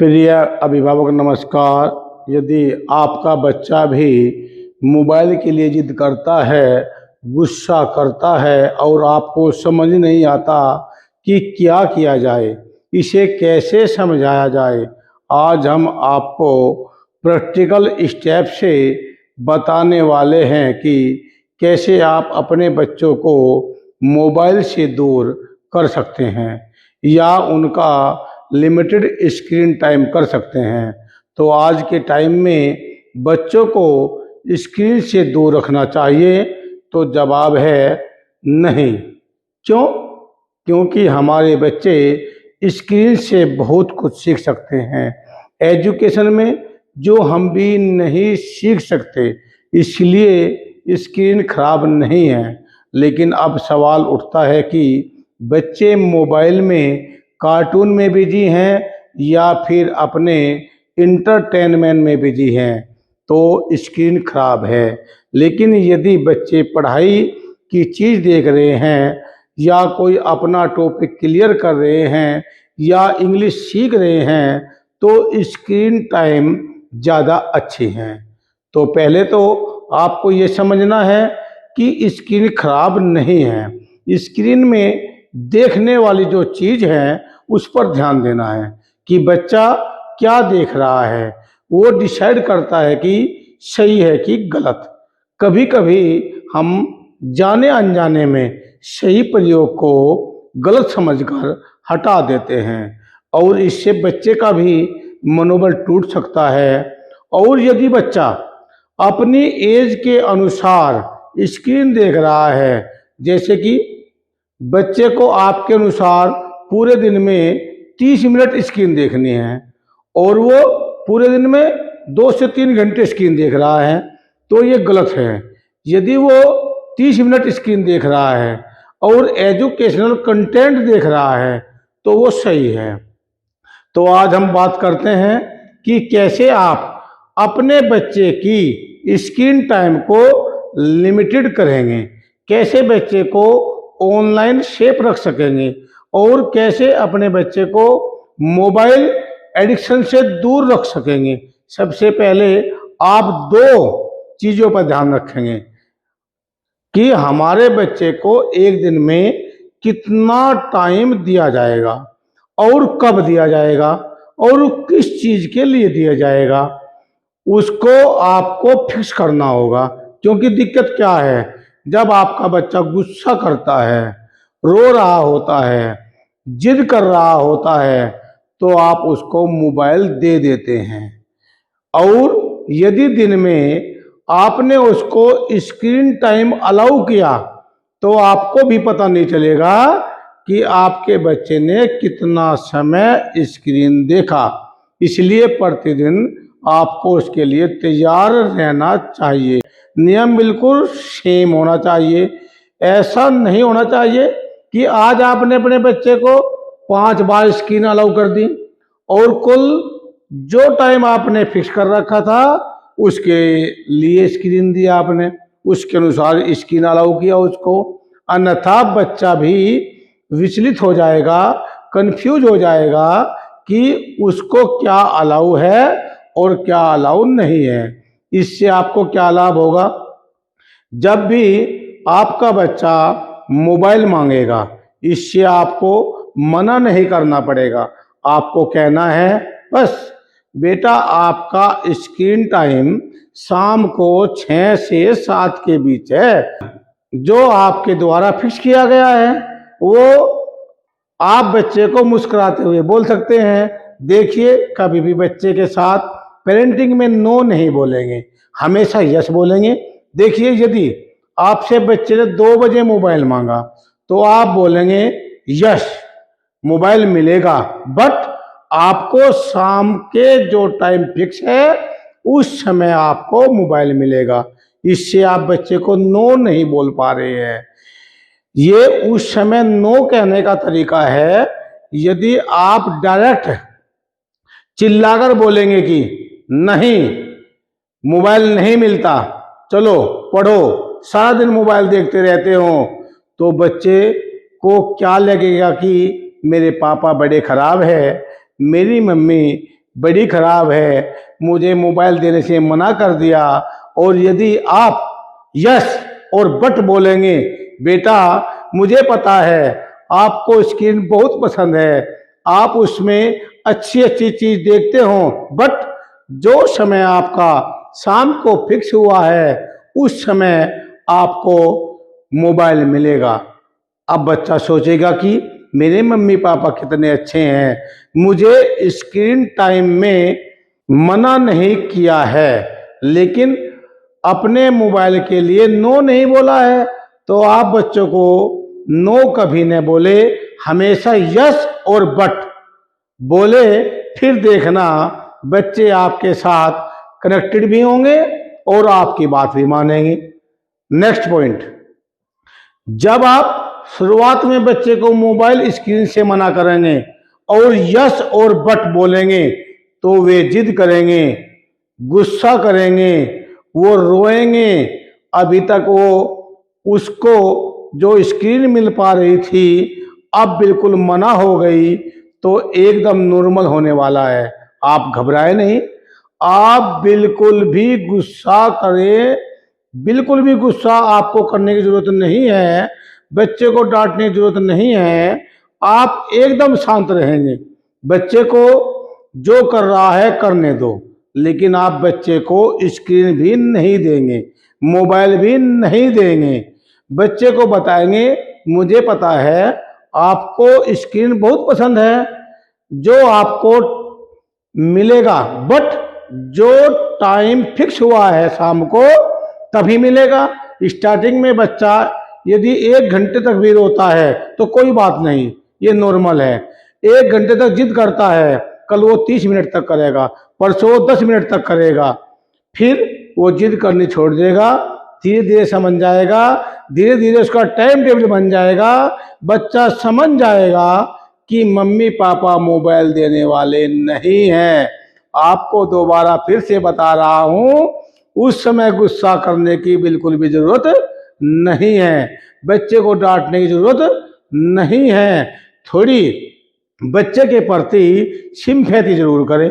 प्रिय अभिभावक नमस्कार। यदि आपका बच्चा भी मोबाइल के लिए जिद करता है, गुस्सा करता है और आपको समझ नहीं आता कि क्या किया जाए, इसे कैसे समझाया जाए, आज हम आपको प्रैक्टिकल स्टेप से बताने वाले हैं कि कैसे आप अपने बच्चों को मोबाइल से दूर कर सकते हैं या उनका लिमिटेड स्क्रीन टाइम कर सकते हैं। तो आज के टाइम में बच्चों को स्क्रीन से दूर रखना चाहिए, तो जवाब है नहीं। क्यों? क्योंकि हमारे बच्चे स्क्रीन से बहुत कुछ सीख सकते हैं एजुकेशन में, जो हम भी नहीं सीख सकते, इसलिए स्क्रीन खराब नहीं है। लेकिन अब सवाल उठता है कि बच्चे मोबाइल में कार्टून में बिजी हैं या फिर अपने इंटरटेनमेंट में बिजी हैं, तो स्क्रीन खराब है। लेकिन यदि बच्चे पढ़ाई की चीज़ देख रहे हैं या कोई अपना टॉपिक क्लियर कर रहे हैं या इंग्लिश सीख रहे हैं, तो स्क्रीन टाइम ज़्यादा अच्छी हैं। तो पहले तो आपको ये समझना है कि स्क्रीन खराब नहीं है। स्क्रीन में देखने वाली जो चीज़ है उस पर ध्यान देना है कि बच्चा क्या देख रहा है, वो डिसाइड करता है कि सही है कि गलत। कभी कभी हम जाने अनजाने में सही प्रयोग को गलत समझकर हटा देते हैं और इससे बच्चे का भी मनोबल टूट सकता है। और यदि बच्चा अपनी एज के अनुसार स्क्रीन देख रहा है, जैसे कि बच्चे को आपके अनुसार पूरे दिन में 30 मिनट स्क्रीन देखनी है और वो पूरे दिन में 2 से 3 घंटे स्क्रीन देख रहा है, तो ये गलत है। यदि वो 30 मिनट स्क्रीन देख रहा है और एजुकेशनल कंटेंट देख रहा है तो वो सही है। तो आज हम बात करते हैं कि कैसे आप अपने बच्चे की स्क्रीन टाइम को लिमिटेड करेंगे, कैसे बच्चे को ऑनलाइन सेफ रख सकेंगे और कैसे अपने बच्चे को मोबाइल एडिक्शन से दूर रख सकेंगे। सबसे पहले आप 2 चीज़ों पर ध्यान रखेंगे कि हमारे बच्चे को एक दिन में कितना टाइम दिया जाएगा और कब दिया जाएगा और किस चीज़ के लिए दिया जाएगा, उसको आपको फिक्स करना होगा। क्योंकि दिक्कत क्या है, जब आपका बच्चा गुस्सा करता है, रो रहा होता है, जिद कर रहा होता है, तो आप उसको मोबाइल दे देते हैं। और यदि दिन में आपने उसको स्क्रीन टाइम अलाउ किया तो आपको भी पता नहीं चलेगा कि आपके बच्चे ने कितना समय स्क्रीन देखा। इसलिए प्रतिदिन आपको उसके लिए तैयार रहना चाहिए। नियम बिल्कुल सेम होना चाहिए। ऐसा नहीं होना चाहिए कि आज आपने अपने बच्चे को 5 बार स्क्रीन अलाउ कर दी और कुल जो टाइम आपने फिक्स कर रखा था उसके लिए स्क्रीन दिया आपने, उसके अनुसार स्क्रीन अलाउ किया उसको। अन्यथा बच्चा भी विचलित हो जाएगा, कंफ्यूज हो जाएगा कि उसको क्या अलाउ है और क्या अलाउ नहीं है। इससे आपको क्या लाभ होगा? जब भी आपका बच्चा मोबाइल मांगेगा, इससे आपको मना नहीं करना पड़ेगा। आपको कहना है, बस बेटा आपका स्क्रीन टाइम शाम को 6 से 7 के बीच है, जो आपके द्वारा फिक्स किया गया है। वो आप बच्चे को मुस्कुराते हुए बोल सकते हैं। देखिए, कभी भी बच्चे के साथ पेरेंटिंग में नो नहीं बोलेंगे, हमेशा यस बोलेंगे। देखिए, यदि आपसे बच्चे ने 2 बजे मोबाइल मांगा तो आप बोलेंगे यस मोबाइल मिलेगा, बट आपको शाम के जो टाइम फिक्स है उस समय आपको मोबाइल मिलेगा। इससे आप बच्चे को नो नहीं बोल पा रहे हैं। ये उस समय नो कहने का तरीका है। यदि आप डायरेक्ट चिल्लाकर बोलेंगे कि नहीं मोबाइल नहीं मिलता, चलो पढ़ो, सारा दिन मोबाइल देखते रहते हो, तो बच्चे को क्या लगेगा कि मेरे पापा बड़े खराब है, मेरी मम्मी बड़ी खराब है, मुझे मोबाइल देने से मना कर दिया। और यदि आप यस और बट बोलेंगे, बेटा मुझे पता है आपको स्क्रीन बहुत पसंद है, आप उसमें अच्छी अच्छी चीज देखते हो, बट जो समय आपका शाम को फिक्स हुआ है उस समय आपको मोबाइल मिलेगा। अब बच्चा सोचेगा कि मेरे मम्मी पापा कितने अच्छे हैं, मुझे स्क्रीन टाइम में मना नहीं किया है, लेकिन अपने मोबाइल के लिए नो नहीं बोला है। तो आप बच्चों को नो कभी न बोले, हमेशा यस और बट बोले, फिर देखना बच्चे आपके साथ कनेक्टेड भी होंगे और आपकी बात भी मानेंगे। नेक्स्ट पॉइंट, जब आप शुरुआत में बच्चे को मोबाइल स्क्रीन से मना करेंगे और यस और बट बोलेंगे तो वे जिद करेंगे, गुस्सा करेंगे, वो रोएंगे। अभी तक वो उसको जो स्क्रीन मिल पा रही थी अब बिल्कुल मना हो गई, तो एकदम नॉर्मल होने वाला है। आप घबराए नहीं, आप बिल्कुल भी गुस्सा करें, बिल्कुल भी गुस्सा आपको करने की जरूरत नहीं है, बच्चे को डांटने की जरूरत नहीं है। आप एकदम शांत रहेंगे, बच्चे को जो कर रहा है करने दो, लेकिन आप बच्चे को स्क्रीन भी नहीं देंगे, मोबाइल भी नहीं देंगे। बच्चे को बताएंगे मुझे पता है आपको स्क्रीन बहुत पसंद है, जो आपको मिलेगा, बट जो टाइम फिक्स हुआ है शाम को तभी मिलेगा। स्टार्टिंग में बच्चा यदि 1 घंटे तक भी रोता है तो कोई बात नहीं, ये नॉर्मल है। 1 घंटे तक जिद करता है, कल वो 30 मिनट तक करेगा, परसों 10 मिनट तक करेगा, फिर वो जिद करनी छोड़ देगा, धीरे धीरे समझ जाएगा, धीरे धीरे उसका टाइम टेबल बन जाएगा। बच्चा समझ जाएगा कि मम्मी पापा मोबाइल देने वाले नहीं हैं। आपको दोबारा फिर से बता रहा हूं, उस समय गुस्सा करने की बिल्कुल भी जरूरत नहीं है, बच्चे को डांटने की जरूरत नहीं है। थोड़ी बच्चे के प्रति सिंपैथी जरूर करें,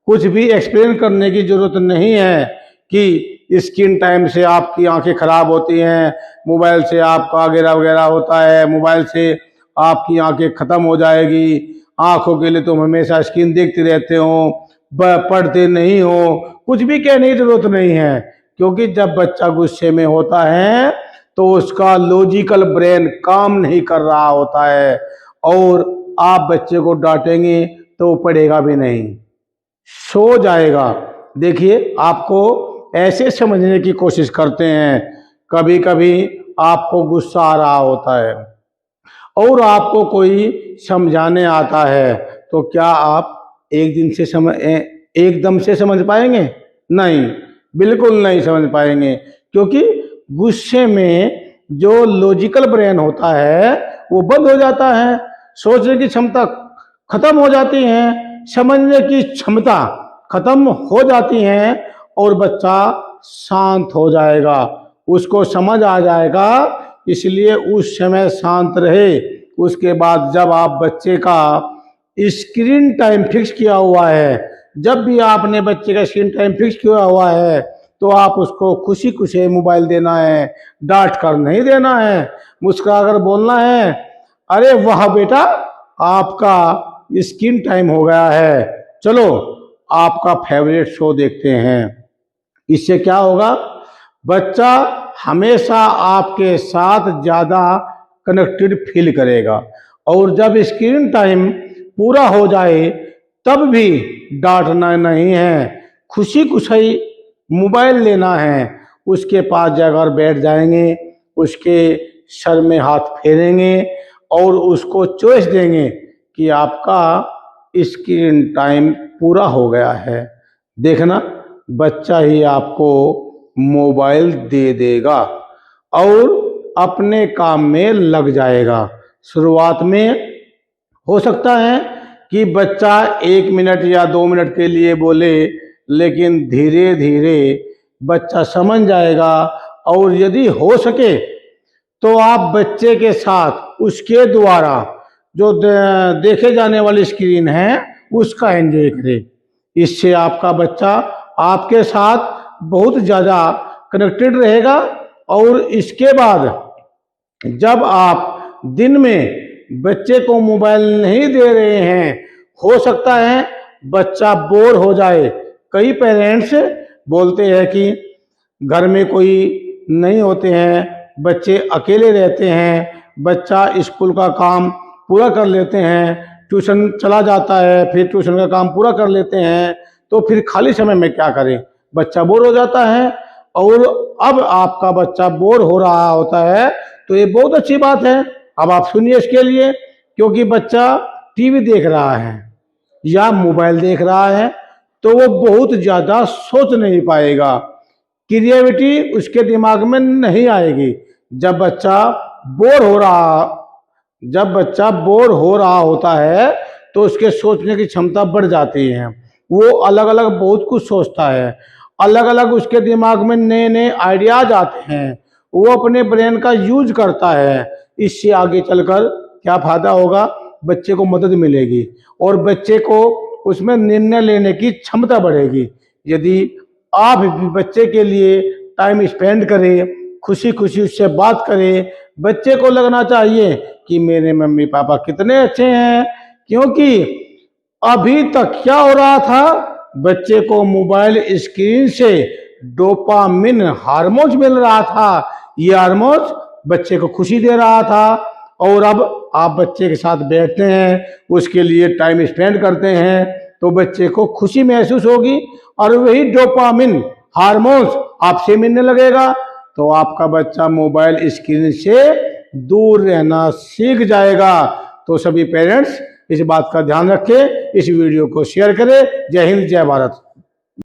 कुछ भी एक्सप्लेन करने की जरूरत नहीं है कि स्क्रीन टाइम से आपकी आंखें खराब होती हैं, मोबाइल से आपका वगैरह वगैरह होता है, मोबाइल से आपकी आंखें खत्म हो जाएगी, आंखों के लिए तुम हमेशा स्क्रीन देखते रहते हो, पढ़ते नहीं हो, कुछ भी कहने की जरूरत नहीं है। क्योंकि जब बच्चा गुस्से में होता है तो उसका लॉजिकल ब्रेन काम नहीं कर रहा होता है, और आप बच्चे को डांटेंगे तो पढ़ेगा भी नहीं, सो जाएगा। देखिए, आपको ऐसे समझने की कोशिश करते हैं, कभी कभी आपको गुस्सा आ रहा होता है और आपको कोई समझाने आता है, तो क्या आप एकदम से समझ पाएंगे? नहीं, बिल्कुल नहीं समझ पाएंगे, क्योंकि गुस्से में जो लॉजिकल ब्रेन होता है वो बंद हो जाता है, सोचने की क्षमता खत्म हो जाती है, समझने की क्षमता खत्म हो जाती है, और बच्चा शांत हो जाएगा, उसको समझ आ जाएगा। इसलिए उस समय शांत रहे। उसके बाद जब आप बच्चे का स्क्रीन टाइम फिक्स किया हुआ है, जब भी आपने बच्चे का स्क्रीन टाइम फिक्स किया हुआ है, तो आप उसको खुशी खुशी मोबाइल देना है, डांट कर नहीं देना है, मुस्कुरा कर बोलना है, अरे वाह बेटा आपका स्क्रीन टाइम हो गया है, चलो आपका फेवरेट शो देखते हैं। इससे क्या होगा, बच्चा हमेशा आपके साथ ज़्यादा कनेक्टेड फील करेगा, और जब स्क्रीन टाइम पूरा हो जाए तब भी डांटना नहीं है, खुशी खुशी मोबाइल लेना है, उसके पास जाकर बैठ जाएंगे, उसके सर में हाथ फेरेंगे और उसको चॉइस देंगे कि आपका स्क्रीन टाइम पूरा हो गया है। देखना बच्चा ही आपको मोबाइल दे देगा और अपने काम में लग जाएगा। शुरुआत में हो सकता है कि बच्चा 1 मिनट या 2 मिनट के लिए बोले, लेकिन धीरे धीरे बच्चा समझ जाएगा, और यदि हो सके तो आप बच्चे के साथ उसके द्वारा जो देखे जाने वाली स्क्रीन है उसका एंजॉय करें। इससे आपका बच्चा आपके साथ बहुत ज़्यादा कनेक्टेड रहेगा। और इसके बाद जब आप दिन में बच्चे को मोबाइल नहीं दे रहे हैं, हो सकता है बच्चा बोर हो जाए। कई पेरेंट्स बोलते हैं कि घर में कोई नहीं होते हैं, बच्चे अकेले रहते हैं, बच्चा स्कूल का काम पूरा कर लेते हैं, ट्यूशन चला जाता है, फिर ट्यूशन का काम पूरा कर लेते हैं, तो फिर खाली समय में क्या करें, बच्चा बोर हो जाता है। और अब आपका बच्चा बोर हो रहा होता है तो ये बहुत अच्छी बात है। अब आप सुनिए इसके लिए, क्योंकि बच्चा टीवी देख रहा है या मोबाइल देख रहा है तो वो बहुत ज़्यादा सोच नहीं पाएगा, क्रिएटिविटी उसके दिमाग में नहीं आएगी। जब बच्चा बोर हो रहा होता है तो उसके सोचने की क्षमता बढ़ जाती है। वो अलग अलग बहुत कुछ सोचता है, अलग अलग उसके दिमाग में नए नए आइडियाज आते हैं, वो अपने ब्रेन का यूज करता है। इससे आगे चलकर क्या फायदा होगा, बच्चे को मदद मिलेगी और बच्चे को उसमें निर्णय लेने की क्षमता बढ़ेगी। यदि आप भी बच्चे के लिए टाइम स्पेंड करें, खुशी खुशी उससे बात करें, बच्चे को लगना चाहिए कि मेरे मम्मी पापा कितने अच्छे हैं। क्योंकि अभी तक क्या हो रहा था, बच्चे को मोबाइल स्क्रीन से डोपामिन हार्मोन्स मिल रहा था, ये हार्मोन्स बच्चे को खुशी दे रहा था। और अब आप बच्चे के साथ बैठते हैं, उसके लिए टाइम स्पेंड करते हैं तो बच्चे को खुशी महसूस होगी और वही डोपामिन हार्मोन्स आपसे मिलने लगेगा, तो आपका बच्चा मोबाइल स्क्रीन से दूर रहना सीख जाएगा। तो सभी पेरेंट्स इस बात का ध्यान रखें, इस वीडियो को शेयर करें। जय हिंद, जय भारत।